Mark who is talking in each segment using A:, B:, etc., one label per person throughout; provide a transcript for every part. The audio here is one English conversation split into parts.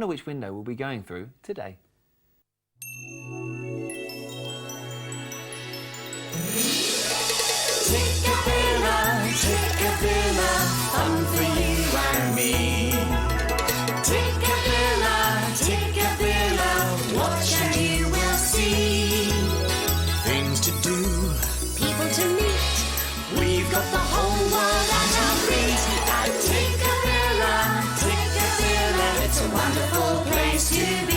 A: I wonder which window we'll be going through today.
B: Tikkabilla, Tikkabilla, fun for you and me. Tikkabilla, Tikkabilla, watch and you will see. Things to do, people to meet. We've got the whole world at our feet. At Tikkabilla, Tikkabilla, it's a wonderful place to be.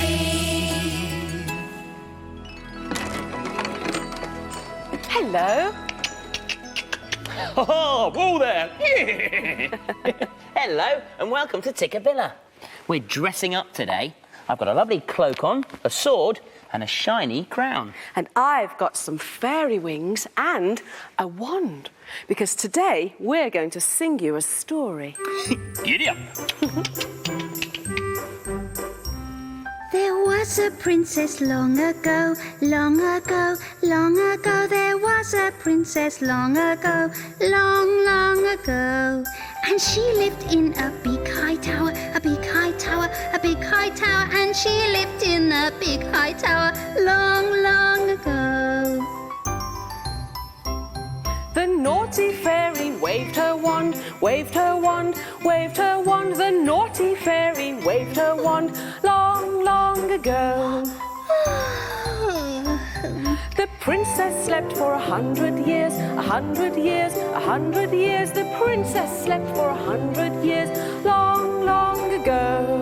C: Hello.
D: Oh, whoa there! Hello, and welcome to Tikkabilla. We're dressing up today. I've got a lovely cloak on, a sword, and a shiny crown.
C: And I've got some fairy wings and a wand, because today we're going to sing you a story.
D: Giddy up!
E: There was a princess long ago, long ago, long ago. There was a princess long ago, long, long ago. And she lived in a big high tower, a big high tower, a big high tower. And she lived in a big high tower, long, long ago.
C: The naughty fairy waved her wand, waved her wand, waved her wand. The naughty fairy waved her wand long, long ago. The princess slept for 100 years, 100 years, 100 years. The princess slept for 100 years, long, long ago.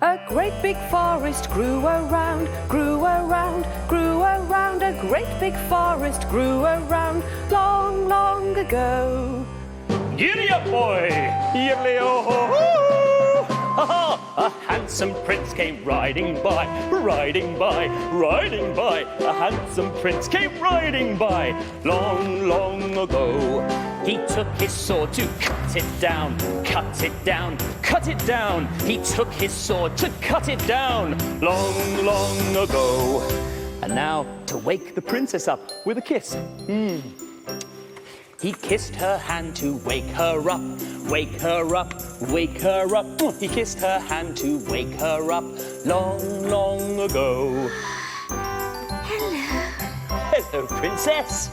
C: A great big forest grew around, grew around, grew around. A great big forest grew around long, long ago.
D: Giddy up, boy! Yiddly-oh-ho-ho! A handsome prince came riding by, riding by, riding by. A handsome prince came riding by, long, long ago. He took his sword to cut it down, cut it down, cut it down. He took his sword to cut it down, long, long ago. And now to wake the princess up with a kiss. He kissed her hand to wake her up, wake her up, wake her up. He kissed her hand to wake her up long, long ago. Hello, princess.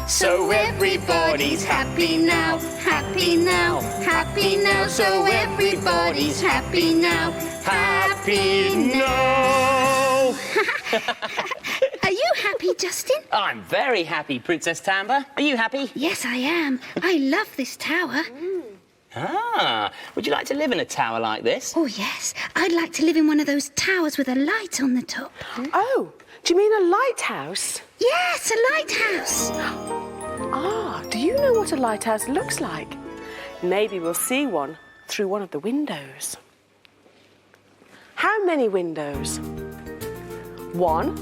E: So everybody's happy now, happy now, happy now. So everybody's happy now,
D: Happy now.
E: Are you happy, Justin?
D: I'm very happy, Princess Tamba. Are you happy?
E: Yes, I am. I love this tower.
D: Ah, would you like to live in a tower like this?
E: Oh, yes. I'd like to live in one of those towers with a light on the top.
C: Oh, do you mean a lighthouse?
E: Yes, a lighthouse.
C: Ah, do you know what a lighthouse looks like? Maybe we'll see one through one of the windows. How many windows? 1,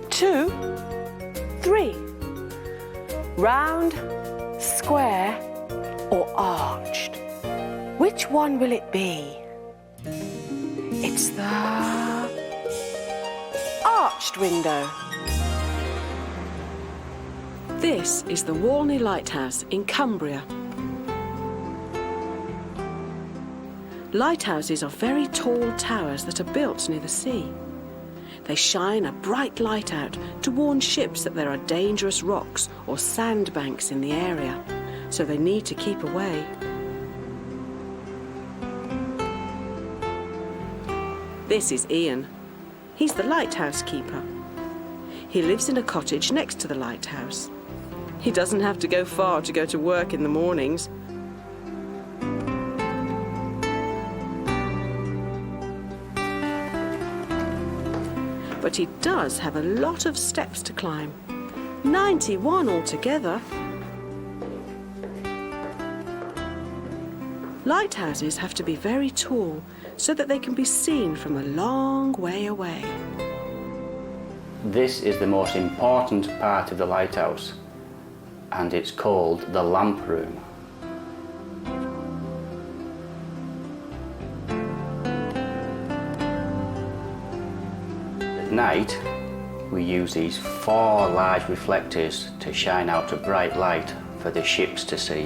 C: 2, 3. Round, square, or arched? Which one will it be? It's the arched window. This is the Walney Lighthouse in Cumbria. Lighthouses are very tall towers that are built near the sea. They shine a bright light out to warn ships that there are dangerous rocks or sandbanks in the area, so they need to keep away. This is Ian. He's the lighthouse keeper. He lives in a cottage next to the lighthouse. He doesn't have to go far to go to work in the mornings. But he does have a lot of steps to climb. 91 altogether. Lighthouses have to be very tall so that they can be seen from a long way away.
F: This is the most important part of the lighthouse, and it's called the lamp room. At night, we use these 4 large reflectors to shine out a bright light for the ships to see.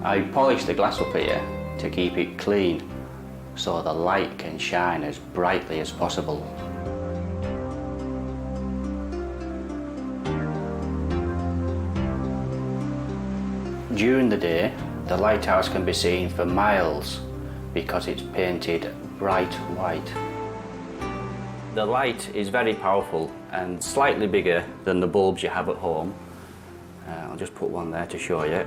F: I polish the glass up here to keep it clean so the light can shine as brightly as possible. During the day, the lighthouse can be seen for miles because it's painted bright white. The light is very powerful and slightly bigger than the bulbs you have at home. I'll just put one there to show you.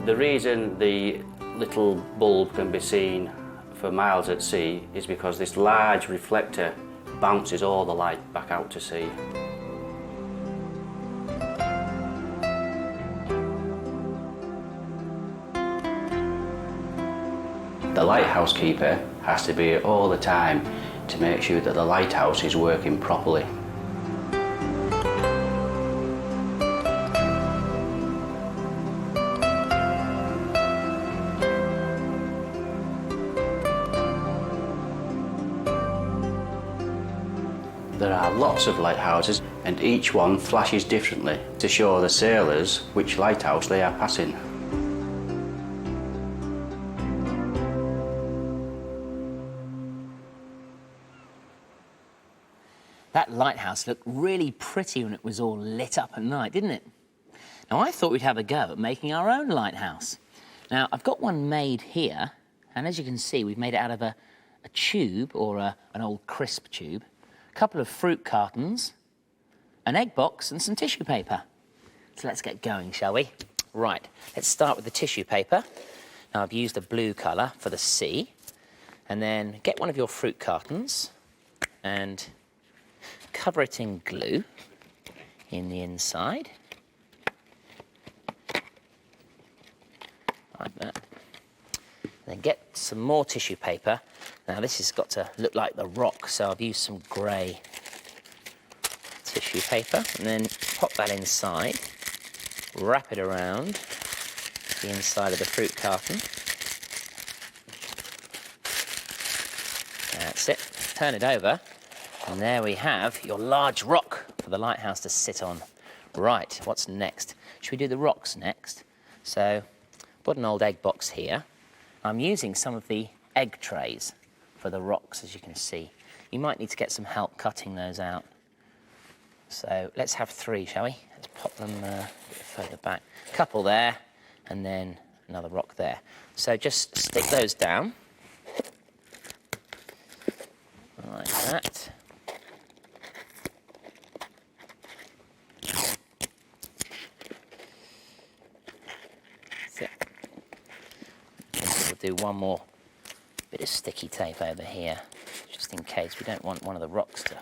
F: The reason the little bulb can be seen for miles at sea is because this large reflector bounces all the light back out to sea. The lighthouse keeper has to be here all the time to make sure that the lighthouse is working properly. There are lots of lighthouses and each one flashes differently to show the sailors which lighthouse they are passing.
G: That lighthouse looked really pretty when it was all lit up at night, didn't it? Now, I thought we'd have a go at making our own lighthouse. Now, I've got one made here, and as you can see, we've made it out of a tube, or an old crisp tube, a couple of fruit cartons, an egg box, and some tissue paper. So let's get going, shall we? Right, let's start with the tissue paper. Now, I've used a blue colour for the sea, and then get one of your fruit cartons and cover it in glue in the inside, like that. Then get some more tissue paper. Now this has got to look like the rock, so I've used some grey tissue paper, and then pop that inside, wrap it around the inside of the fruit carton. That's it. Turn it over. And there we have your large rock for the lighthouse to sit on. Right, what's next? Should we do the rocks next? So, put an old egg box here. I'm using some of the egg trays for the rocks, as you can see. You might need to get some help cutting those out. So, let's have 3, shall we? Let's pop them a bit further back. A couple there, and then another rock there. So, just stick those down. Like that. We'll do one more bit of sticky tape over here, just in case. We don't want one of the rocks to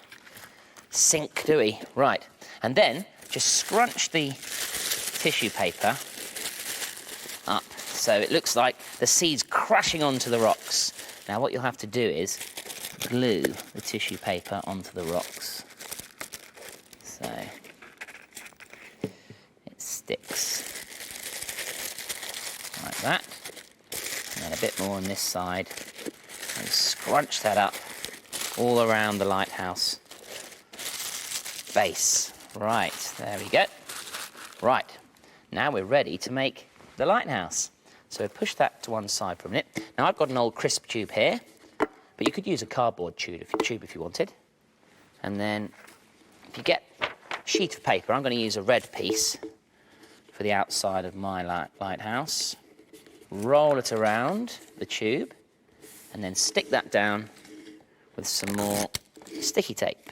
G: sink, do we? Right, and then just scrunch the tissue paper up so it looks like the sea's crashing onto the rocks. Now what you'll have to do is glue the tissue paper onto the rocks so it sticks like that. And then a bit more on this side, and scrunch that up all around the lighthouse base. Right, there we go. Right, now we're ready to make the lighthouse. So push that to one side for a minute. Now I've got an old crisp tube here, but you could use a cardboard tube if you wanted. And then if you get a sheet of paper, I'm going to use a red piece for the outside of my lighthouse. Roll it around the tube, and then stick that down with some more sticky tape.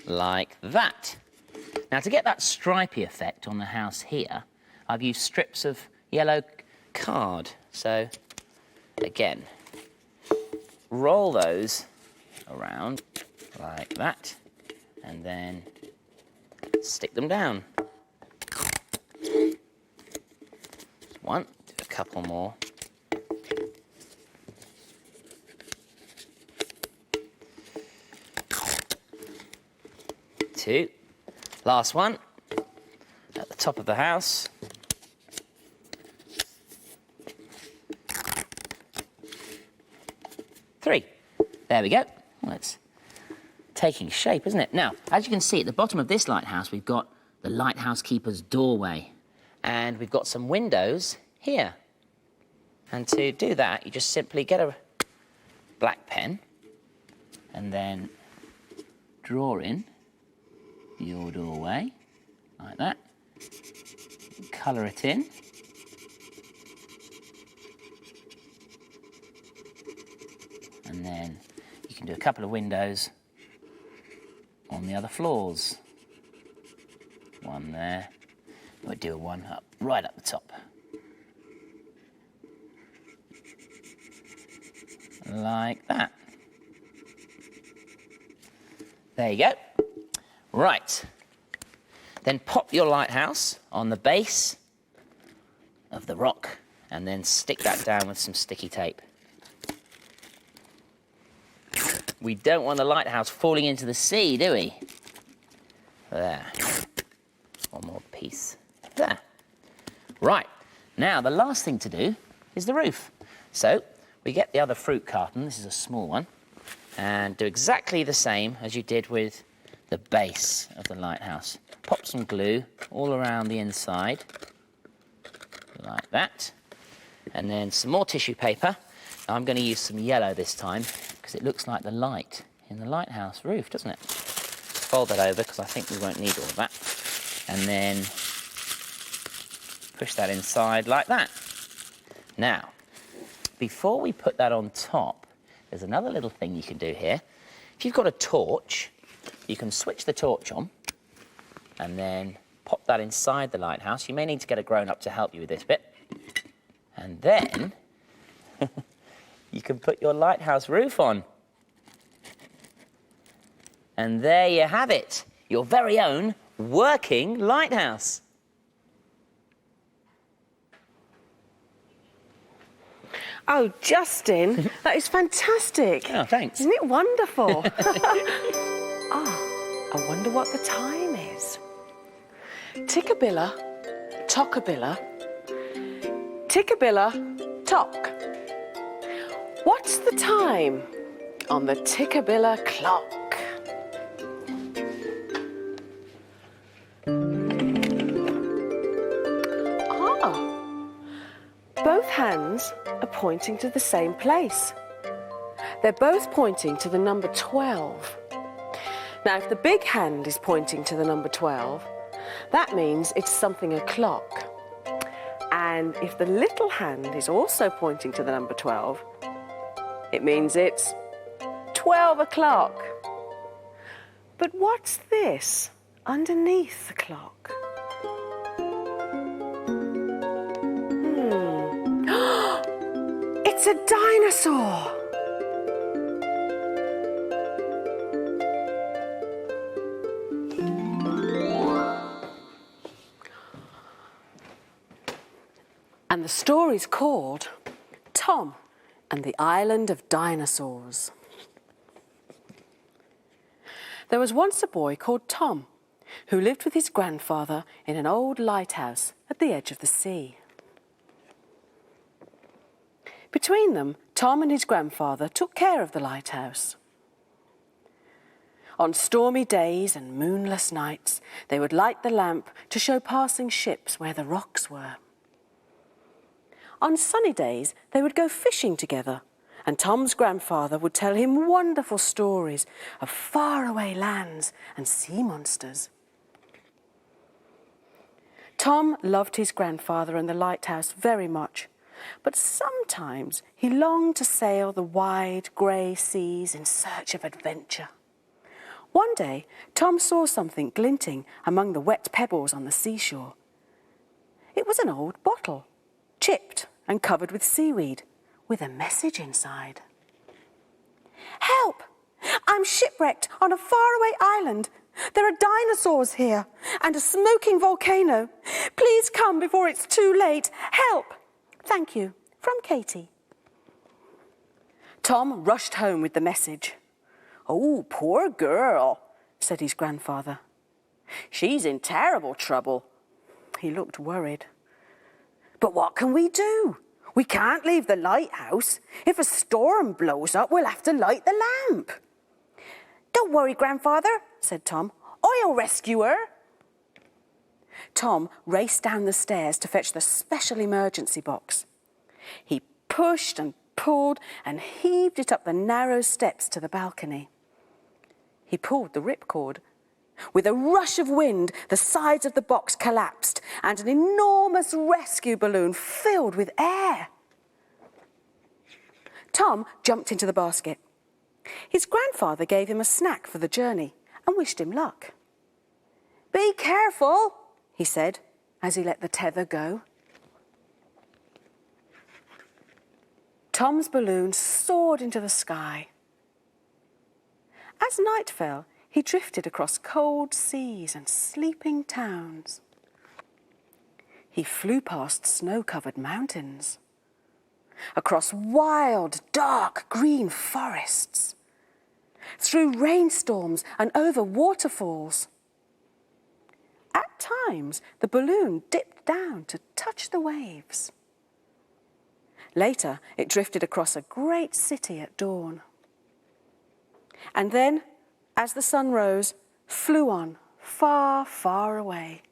G: Like that. Now, to get that stripy effect on the house here, I've used strips of yellow card. So, again, roll those around like that, and then stick them down. One, do a couple more. 2. Last one, at the top of the house. 3. There we go. Well, it's taking shape, isn't it? Now, as you can see, at the bottom of this lighthouse, we've got the lighthouse keeper's doorway. And we've got some windows here. And to do that, you just simply get a black pen and then draw in your doorway, like that. Colour it in. And then you can do a couple of windows on the other floors. One there. We'll do one up, right up the top. Like that. There you go. Right. Then pop your lighthouse on the base of the rock and then stick that down with some sticky tape. We don't want the lighthouse falling into the sea, do we? There. One more piece. There. Right. Now, the last thing to do is the roof. So, we get the other fruit carton, this is a small one, and do exactly the same as you did with the base of the lighthouse. Pop some glue all around the inside, like that. And then some more tissue paper. Now, I'm going to use some yellow this time, because it looks like the light in the lighthouse roof, doesn't it? Fold that over, because I think we won't need all of that. And then push that inside like that. Now, before we put that on top, there's another little thing you can do here. If you've got a torch, you can switch the torch on and then pop that inside the lighthouse. You may need to get a grown-up to help you with this bit. And then you can put your lighthouse roof on. And there you have it, your very own working lighthouse.
C: Oh, Justin, that is fantastic.
G: Oh, thanks.
C: Isn't it wonderful? I wonder what the time is. Tikkabilla, Tockabilla, Tikkabilla, Tock. What's the time on the Tikkabilla clock? Both hands are pointing to the same place. They're both pointing to the number 12. Now, if the big hand is pointing to the number 12, that means it's something o'clock. And if the little hand is also pointing to the number 12, it means it's 12 o'clock. But what's this underneath the clock? It's a dinosaur! And the story's called Tom and the Island of Dinosaurs. There was once a boy called Tom who lived with his grandfather in an old lighthouse at the edge of the sea. Between them, Tom and his grandfather took care of the lighthouse. On stormy days and moonless nights, they would light the lamp to show passing ships where the rocks were. On sunny days, they would go fishing together, and Tom's grandfather would tell him wonderful stories of faraway lands and sea monsters. Tom loved his grandfather and the lighthouse very much, but sometimes he longed to sail the wide, grey seas in search of adventure. One day, Tom saw something glinting among the wet pebbles on the seashore. It was an old bottle, chipped and covered with seaweed, with a message inside. "Help! I'm shipwrecked on a faraway island. There are dinosaurs here and a smoking volcano. Please come before it's too late. Help! Thank you, from Katie." Tom rushed home with the message. "Oh, poor girl," said his grandfather. She's in terrible trouble. He looked worried. But what can we do? We can't leave the lighthouse. If a storm blows up, we'll have to light the lamp. Don't worry, Grandfather, said Tom. I'll rescue her. Tom raced down the stairs to fetch the special emergency box. He pushed and pulled and heaved it up the narrow steps to the balcony. He pulled the ripcord. With a rush of wind, the sides of the box collapsed and an enormous rescue balloon filled with air. Tom jumped into the basket. His grandfather gave him a snack for the journey and wished him luck. "Be careful," he said as he let the tether go. Tom's balloon soared into the sky. As night fell, he drifted across cold seas and sleeping towns. He flew past snow-covered mountains, across wild, dark green forests, through rainstorms and over waterfalls. At times, the balloon dipped down to touch the waves. Later, it drifted across a great city at dawn. And then, as the sun rose, flew on far, far away.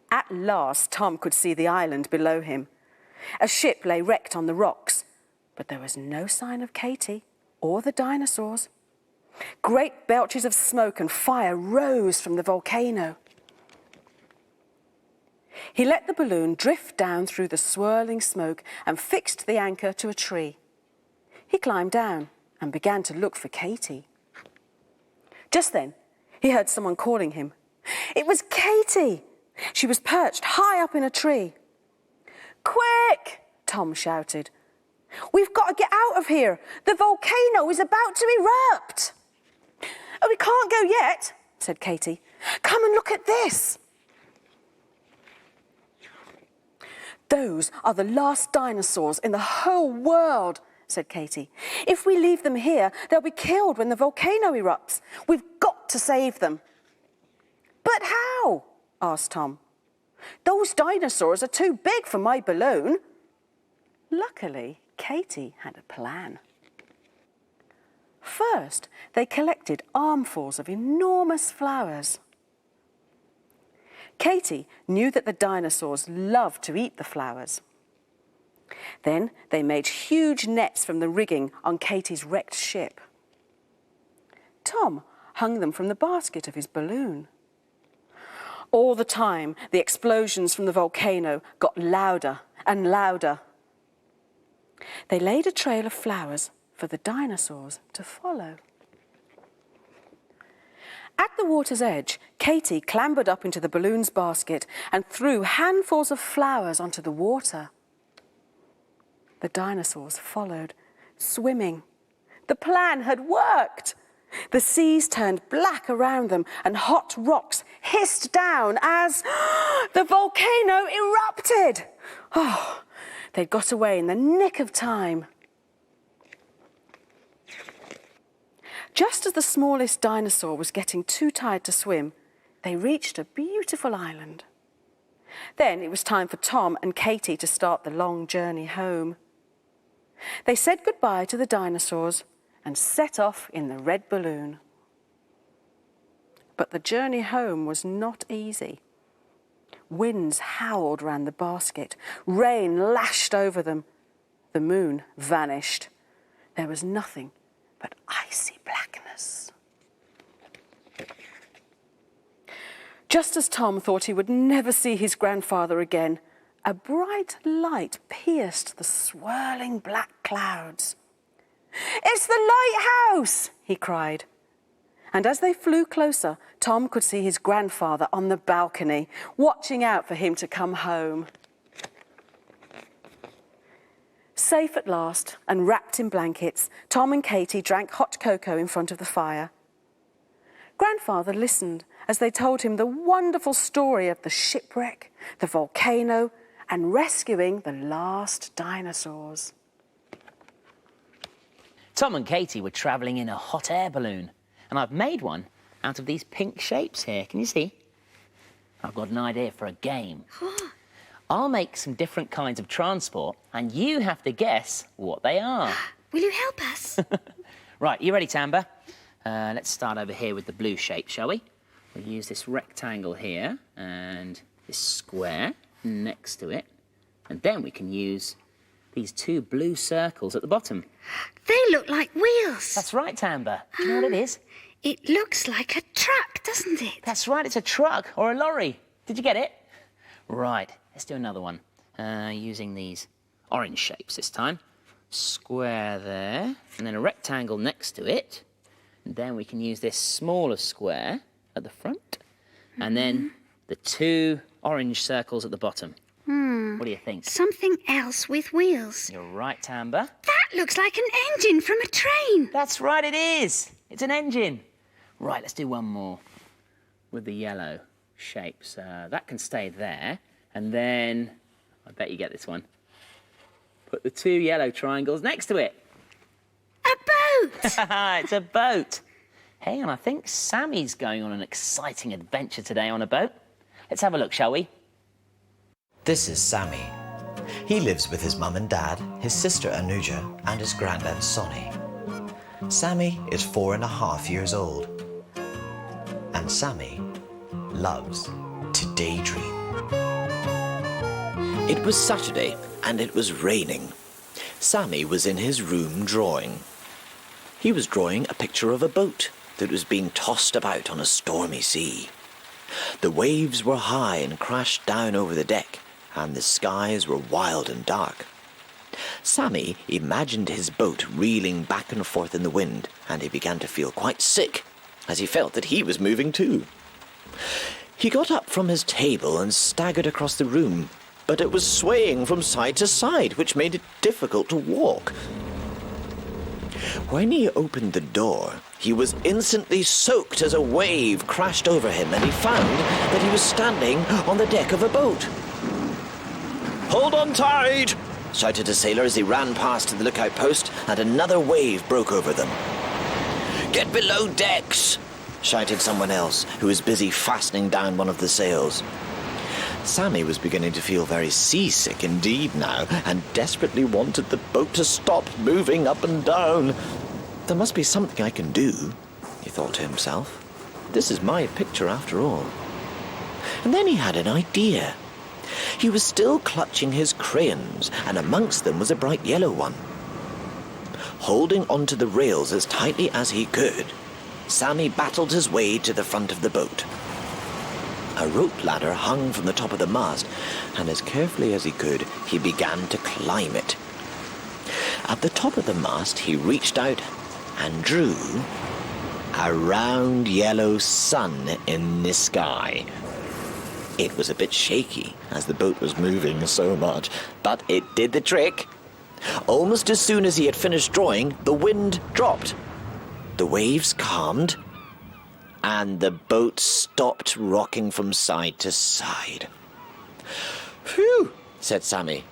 C: At last, Tom could see the island below him. A ship lay wrecked on the rocks, but there was no sign of Katy or the dinosaurs. Great belches of smoke and fire rose from the volcano. He let the balloon drift down through the swirling smoke and fixed the anchor to a tree. He climbed down and began to look for Katy. Just then, he heard someone calling him. It was Katy! She was perched high up in a tree. "Quick!" Tom shouted. "We've got to get out of here. The volcano is about to erupt." "Oh, we can't go yet," said Katy. "Come and look at this." "Those are the last dinosaurs in the whole world," said Katy. "If we leave them here, they'll be killed when the volcano erupts. We've got to save them." "But how?" asked Tom. "Those dinosaurs are too big for my balloon." Luckily, Katy had a plan. First, they collected armfuls of enormous flowers. Katy knew that the dinosaurs loved to eat the flowers. Then they made huge nets from the rigging on Katy's wrecked ship. Tom hung them from the basket of his balloon. All the time, the explosions from the volcano got louder and louder. They laid a trail of flowers for the dinosaurs to follow. At the water's edge, Katy clambered up into the balloon's basket and threw handfuls of flowers onto the water. The dinosaurs followed, swimming. The plan had worked. The seas turned black around them and hot rocks hissed down as the volcano erupted. Oh, they'd got away in the nick of time. Just as the smallest dinosaur was getting too tired to swim, they reached a beautiful island. Then it was time for Tom and Katy to start the long journey home. They said goodbye to the dinosaurs and set off in the red balloon. But the journey home was not easy. Winds howled round the basket. Rain lashed over them. The moon vanished. There was nothing but icy blackness. Just as Tom thought he would never see his grandfather again, a bright light pierced the swirling black clouds. "It's the lighthouse!" he cried. And as they flew closer, Tom could see his grandfather on the balcony, watching out for him to come home. Safe at last and wrapped in blankets, Tom and Katy drank hot cocoa in front of the fire. Grandfather listened as they told him the wonderful story of the shipwreck, the volcano, and rescuing the last dinosaurs.
G: Tom and Katy were travelling in a hot air balloon, And I've made one out of these pink shapes here. Can you see? I've got an idea for a game. I'll make some different kinds of transport, and you have to guess what they are.
E: Will you help us?
G: Right, you ready, Tamba? Let's start over here with the blue shape, shall we? We'll use this rectangle here and this square next to it. And then we can use these two blue circles at the bottom.
E: They look like wheels.
G: That's right, Tamba. Do you know what it is?
E: It looks like a truck, doesn't it?
G: That's right, it's a truck or a lorry. Did you get it? Right, let's do another one. Using these orange shapes this time. Square there, and then a rectangle next to it. And then we can use this smaller square at the front. And then the two orange circles at the bottom. What do you think?
E: Something else with wheels.
G: You're right, Tamba.
E: That looks like an engine from a train.
G: That's right, it is. It's an engine. Right, let's do one more with the yellow shapes. That can stay there. And then, I bet you get this one. Put the two yellow triangles next to it.
E: A boat.
G: It's a boat. Hey, and I think Sammy's going on an exciting adventure today on a boat. Let's have a look, shall we?
H: This is Sammy. He lives with his mum and dad, his sister Anuja, and his granddad Sonny. Sammy is 4.5 years old. And Sammy loves to daydream. It was Saturday and it was raining. Sammy was in his room drawing. He was drawing a picture of a boat that was being tossed about on a stormy sea. The waves were high and crashed down over the deck, and the skies were wild and dark. Sammy imagined his boat reeling back and forth in the wind, and he began to feel quite sick, as he felt that he was moving too. He got up from his table and staggered across the room, but it was swaying from side to side, which made it difficult to walk. When he opened the door, he was instantly soaked as a wave crashed over him, and he found that he was standing on the deck of a boat. "Hold on tight!" shouted a sailor as he ran past to the lookout post, and another wave broke over them. "Get below decks!" shouted someone else, who was busy fastening down one of the sails. Sammy was beginning to feel very seasick indeed now, and desperately wanted the boat to stop moving up and down. There must be something I can do, he thought to himself. This is my picture after all. And then he had an idea. He was still clutching his crayons, and amongst them was a bright yellow one. Holding onto the rails as tightly as he could, Sammy battled his way to the front of the boat. A rope ladder hung from the top of the mast, and as carefully as he could, he began to climb it. At the top of the mast, he reached out and drew a round yellow sun in the sky. It was a bit shaky as the boat was moving so much, but it did the trick. Almost as soon as he had finished drawing, the wind dropped. The waves calmed, and the boat stopped rocking from side to side. "Phew," said Sammy,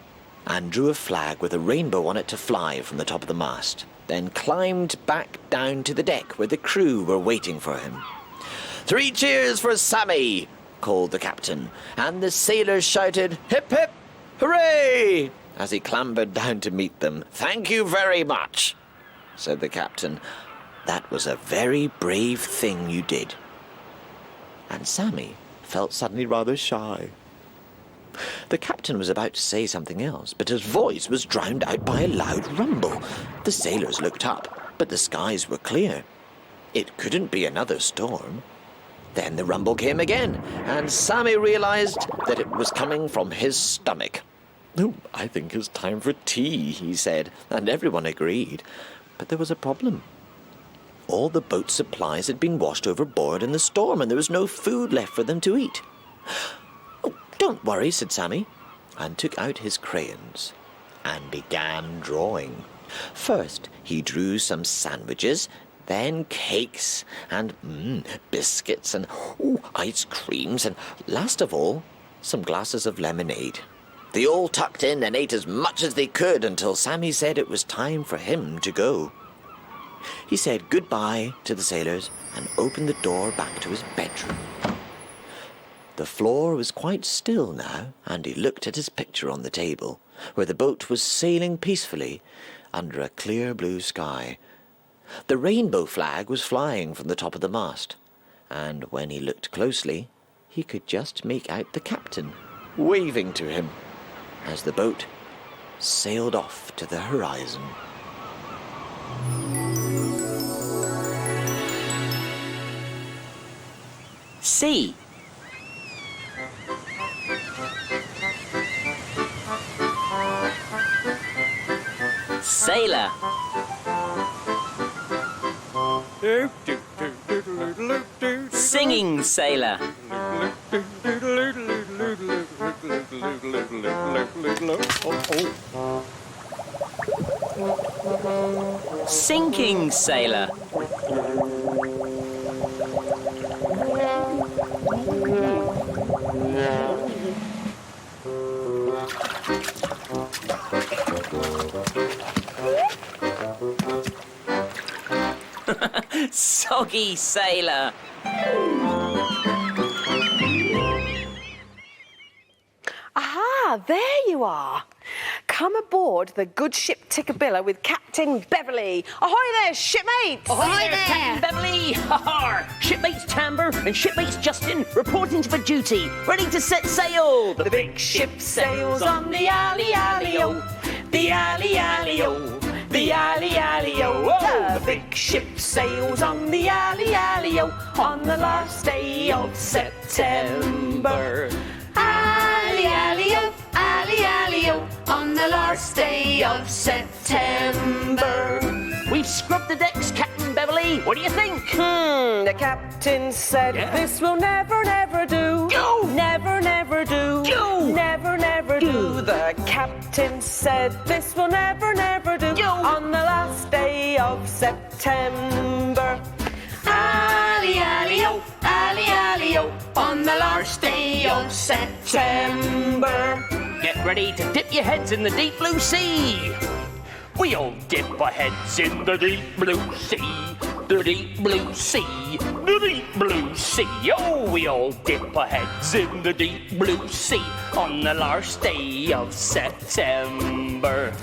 H: and drew a flag with a rainbow on it to fly from the top of the mast, then climbed back down to the deck where the crew were waiting for him. "3 cheers for Sammy," called the captain, and the sailors shouted, "Hip, hip, hooray!" as he clambered down to meet them. "Thank you very much," said the captain. "That was a very brave thing you did." And Sammy felt suddenly rather shy. The captain was about to say something else, but his voice was drowned out by a loud rumble. The sailors looked up, but the skies were clear. It couldn't be another storm. Then the rumble came again, and Sammy realized that it was coming from his stomach. "Oh, I think it's time for tea," he said, and everyone agreed. But there was a problem. All the boat's supplies had been washed overboard in the storm, and there was no food left for them to eat. "Oh, don't worry," said Sammy, and took out his crayons and began drawing. First, he drew some sandwiches, then cakes, and biscuits, and ice creams, and last of all, some glasses of lemonade. They all tucked in and ate as much as they could until Sammy said it was time for him to go. He said goodbye to the sailors and opened the door back to his bedroom. The floor was quite still now, and he looked at his picture on the table, where the boat was sailing peacefully under a clear blue sky. The rainbow flag was flying from the top of the mast, and when he looked closely, he could just make out the captain waving to him as the boat sailed off to the horizon.
G: Sea. Sailor. Singing sailor. Sinking sailor. Soggy sailor.
C: Aha, there you are. Come aboard the good ship Tikkabilla with Captain Beverley. Ahoy there, shipmates!
G: Ahoy there, Captain Beverley! Ha-ha! Shipmates Tamber and shipmates Justin reporting for duty, ready to set sail.
C: The big ship sails on the alley-alley-o, the alley-alley-o. The alley-alley-o, the big ship sails on the alley-alley-o on the last day of September. Alley-alley-o, alley-alley-o on the last day of September.
G: We've scrubbed the decks, Captain Beverley. What do you think?
C: The captain said this will never, never do.
G: Go!
C: Never, never do.
G: Go!
C: Never, never do. The captain said this will never, never do.
G: Go!
C: On the last day of September. Alley-alley-o, alley-alley-o on the last day of September.
G: Get ready to dip your heads in the deep blue sea.
D: We all dip our heads in the deep blue sea, the deep blue sea, the deep blue sea. Oh, we all dip our heads in the deep blue sea on the last day of September.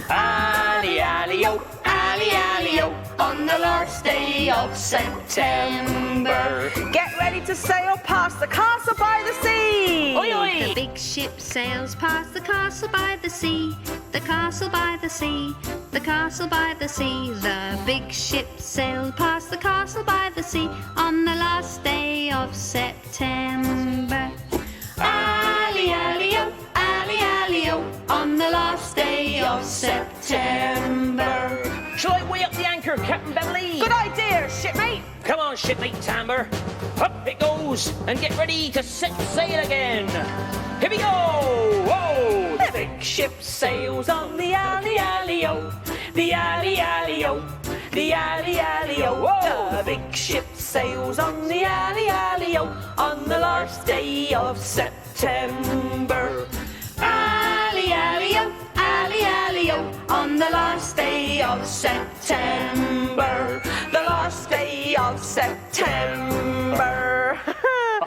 C: Alley-alley-o, alley-alley-o on the last day of September. Get ready to sail past the castle by the sea.
G: Oi, oi!
E: The big ship sails past the castle by the sea, the castle by the sea, the castle by the sea. The big ship sailed past the castle by the sea on the last day of September.
C: Alley-alley-o, alley-alley-o on the last day of September.
G: Shall I weigh up the anchor, Captain Beverley?
C: Good idea, shipmate.
G: Come on, shipmate Tamber. Up it goes, and get ready to set sail again. Here we go! Whoa!
C: The big ship sails on the alley-alley-o, the alley-alley-o, the alley-alley-o. The big ship sails on the alley-alley-o on the last day of September. Alley-alley-o, alley-alley-o on the last day of September. The last day of September.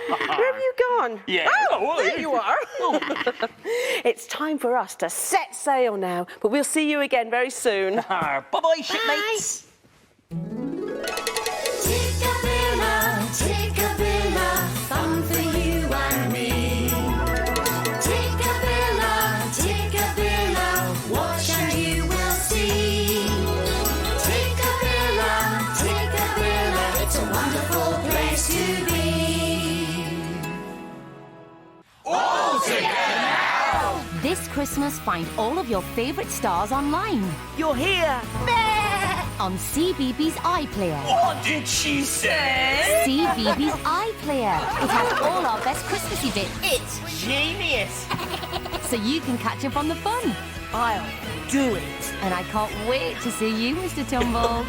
C: Where have you gone?
D: Yeah.
C: Oh, there you are. It's time for us to set sail now, but we'll see you again very soon.
G: Bye-bye, shipmates.
B: Tikkabilla, Tikkabilla, fun for you and me. Tikkabilla, Tikkabilla, watch and you will see. Tikkabilla, Tikkabilla, it's a wonderful place to be. All together now!
I: This Christmas, find all of your favourite stars online
C: You're here.
I: on CBeebies iPlayer.
D: What did she say?
I: CBeebies iPlayer. It has all our best Christmassy bits,
G: It's genius.
I: so you can catch up on the fun.
C: I'll do it.
I: And I can't wait to see you, Mr. Tumble.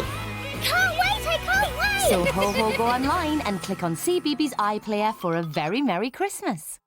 E: Can't wait, I can't wait!
I: So ho ho go online and click on CBeebies iPlayer for a very Merry Christmas.